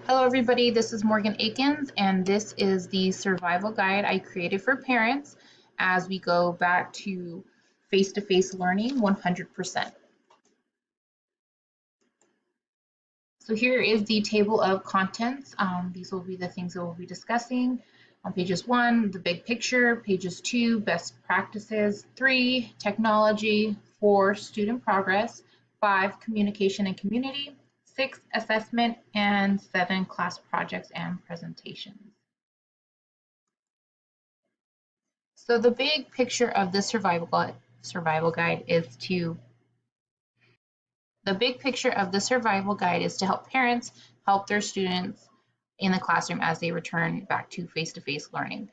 Hello everybody, this is Morgan Akins and this is the survival guide I created for parents as we go back to face-to-face learning 100%. So here is the table of contents. These will be the things that we'll be discussing. On pages 1, the big picture, pages 2, best practices, 3, technology, 4, student progress, 5, communication and community, 6, assessment, and 7, class projects and presentations. So the big picture of this survival guide is to help parents help their students in the classroom as they return back to face-to-face learning.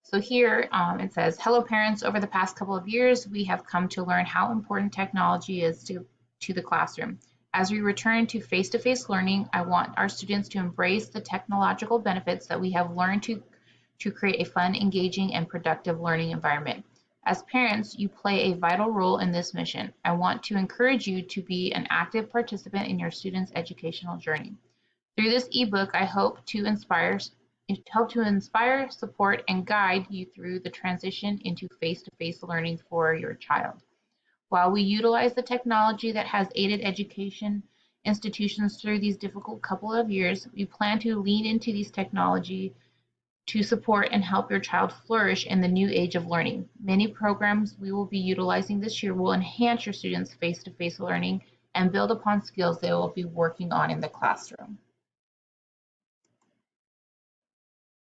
So here it says, hello parents, over the past couple of years, we have come to learn how important technology is to the classroom. As we return to face-to-face learning, I want our students to embrace the technological benefits that we have learned to create a fun, engaging, and productive learning environment. As parents, you play a vital role in this mission. I want to encourage you to be an active participant in your students' educational journey. Through this ebook, I hope to inspire, support, and guide you through the transition into face-to-face learning for your child. While we utilize the technology that has aided education institutions through these difficult couple of years, we plan to lean into these technology to support and help your child flourish in the new age of learning. Many programs we will be utilizing this year will enhance your students' face-to-face learning and build upon skills they will be working on in the classroom.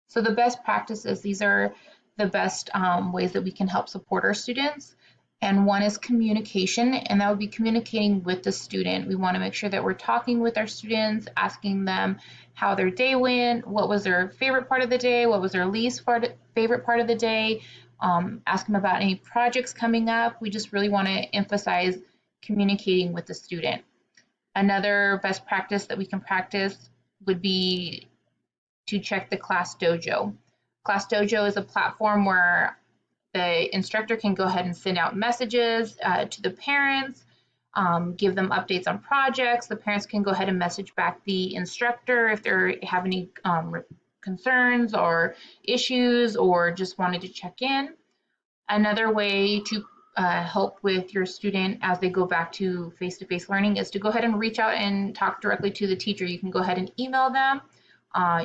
So the best practices, these are the best ways that we can help support our students. And one is communication, and that would be communicating with the student. We want to make sure that we're talking with our students, asking them how their day went, what was their favorite part of the day, what was their least favorite part of the day, ask them about any projects coming up. We just really want to emphasize communicating with the student. Another best practice that we can practice would be to check the Class Dojo. Class Dojo is a platform where the instructor can go ahead and send out messages to the parents, give them updates on projects. The parents can go ahead and message back the instructor if they have any concerns or issues or just wanted to check in. Another way to help with your student as they go back to face-to-face learning is to go ahead and reach out and talk directly to the teacher. You can go ahead and email them.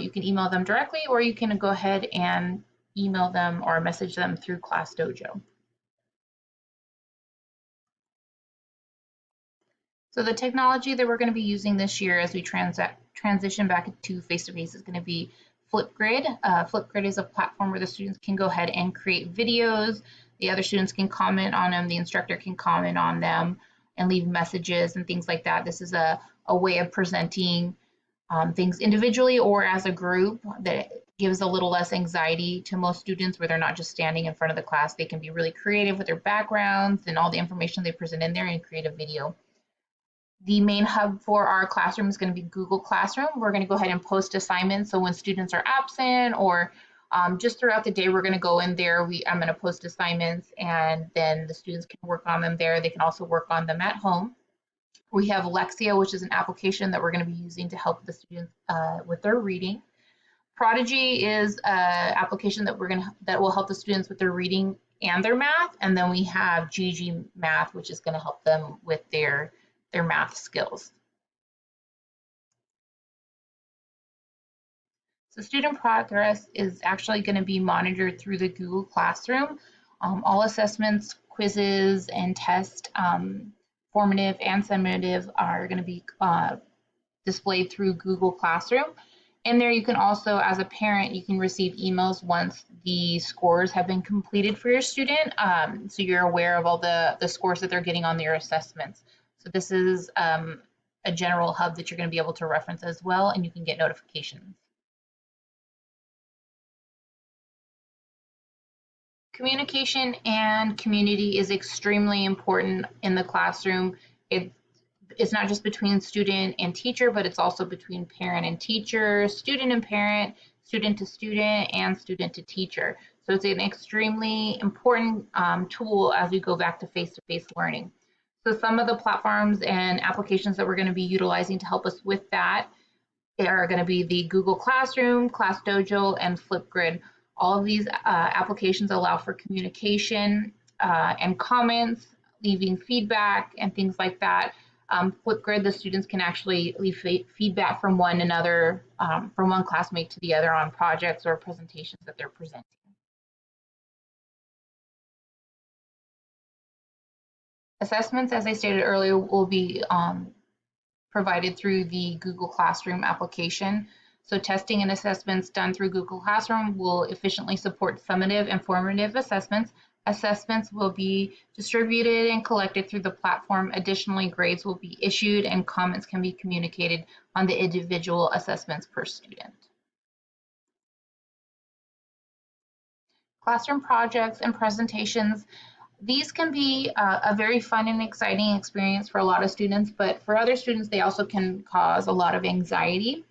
You can email them directly, or you can go ahead and email them or message them through Class Dojo. So the technology that we're going to be using this year as we transition back to face-to-face is going to be Flipgrid. Flipgrid is a platform where the students can go ahead and create videos. The other students can comment on them. The instructor can comment on them and leave messages and things like that. This is a way of presenting things individually or as a group that gives a little less anxiety to most students, where they're not just standing in front of the class. They can be really creative with their backgrounds and all the information they present in there and create a video. The main hub for our classroom is going to be Google Classroom. We're going to go ahead and post assignments. So when students are absent or just throughout the day, we're going to go in there. I'm going to post assignments, and then the students can work on them there. They can also work on them at home. We have Lexia, which is an application that we're going to be using to help the students with their reading. Prodigy is an application that will help the students with their reading and their math. And then we have GG Math, which is going to help them with their math skills. So student progress is actually going to be monitored through the Google Classroom. All assessments, quizzes, and tests, formative and summative, are going to be displayed through Google Classroom. And there you can also, as a parent, you can receive emails once the scores have been completed for your student, so you're aware of all the scores that they're getting on their assessments. So this is a general hub that you're going to be able to reference as well, and you can get notifications. Communication and community is extremely important in the classroom. It's not just between student and teacher, but it's also between parent and teacher, student and parent, student to student, and student to teacher. So it's an extremely important tool as we go back to face-to-face learning. So some of the platforms and applications that we're going to be utilizing to help us with that are going to be the Google Classroom, ClassDojo, and Flipgrid. All of these applications allow for communication and comments, leaving feedback, and things like that. Flipgrid, the students can actually leave feedback from one another, from one classmate to the other on projects or presentations that they're presenting. Assessments, as I stated earlier, will be provided through the Google Classroom application. So testing and assessments done through Google Classroom will efficiently support summative and formative assessments. Assessments will be distributed and collected through the platform. Additionally, grades will be issued and comments can be communicated on the individual assessments per student. Classroom projects and presentations. These can be a very fun and exciting experience for a lot of students, but for other students, they also can cause a lot of anxiety.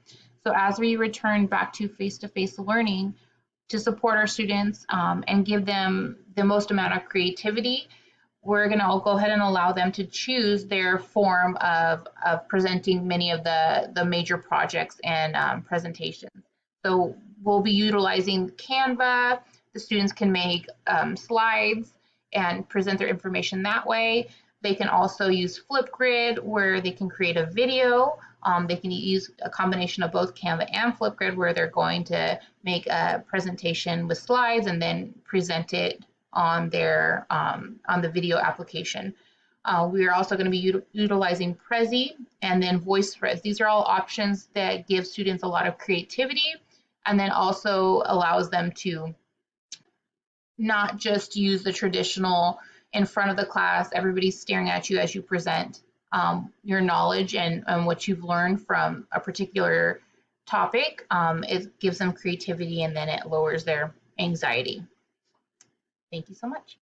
So as we return back to face-to-face learning to support our students and give them the most amount of creativity, we're going to go ahead and allow them to choose their form of presenting many of the major projects and presentations. So we'll be utilizing Canva. The students can make slides and present their information that way. They can also use Flipgrid where they can create a video. They can use a combination of both Canva and Flipgrid where they're going to make a presentation with slides and then present it on their on the video application. We are also going to be utilizing Prezi and then VoiceThreads. These are all options that give students a lot of creativity and then also allows them to not just use the traditional in front of the class, everybody's staring at you as you present your knowledge and what you've learned from a particular topic. It gives them creativity and then it lowers their anxiety. Thank you so much.